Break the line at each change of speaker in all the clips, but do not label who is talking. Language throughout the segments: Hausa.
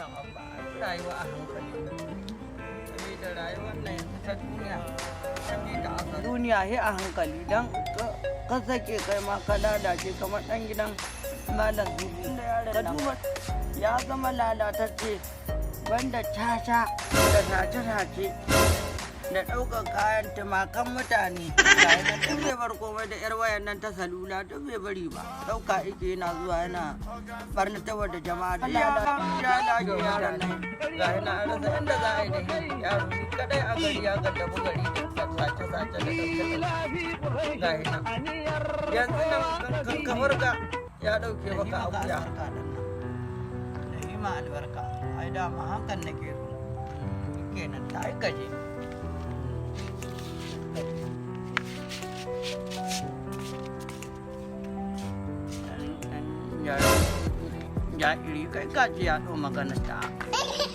nan abba rayuwa a hankali saboda rayuwar nan yanzu ta duniya duniya he a hankali dan ka sake kai ma ka lalace kamar dan gidan malam zubi ka duba ya zama lalatacce banda caca da sace-sace da ɗaukar kayan tumakan mutane duk bai bar komai da yar wayan nan ta salula duk bai bari ba ɗauka ike yana zuwa yana barnatar da jama'a da ya lage yaran nan ga yana rasa inda za a yi da yaro shi kadai a gari ya gaddabu gari da sace-sace da ɗauke ga yana yanzu nan kan kamar ga ya ɗauke maka abuya da yi ma albarka ai dama hakan nake so kenan ta yi gaje ja'iri kai kaji ya ɗau magana ta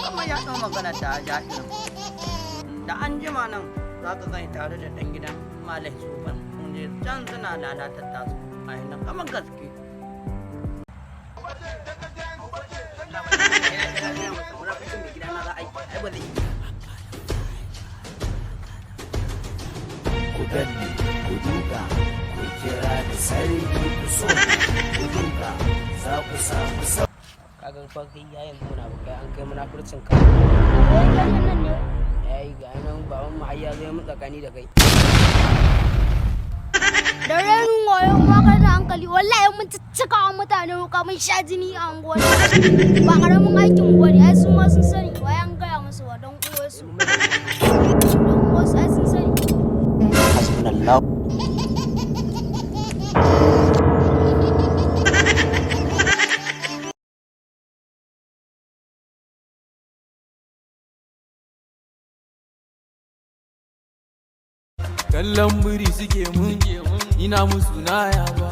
kuma ya ɗau magana ta ja'irin da an jima nan za ka gani tare da ɗan gidan malam sufan ne can suna lalatar tasu a yana kama gaske
ku danne ku duka ku kira da sarki ku so ku duka za ku samu sau
kaga fa kai yayin muna ba kai an kai munafurcin ka yayi ga nan baban mu hayya zai mu tsakani da kai
da renin wayon maka da hankali wallahi mun cika wa mutane wuka mun sha jini a anguwar ba karamin aikin mu bane ai su ma sun sani wayan gaya musu wa dan uwarsu dan uwarsu ai sun sani
hasbunallahu
kallon biri suke mun ina musu na yaba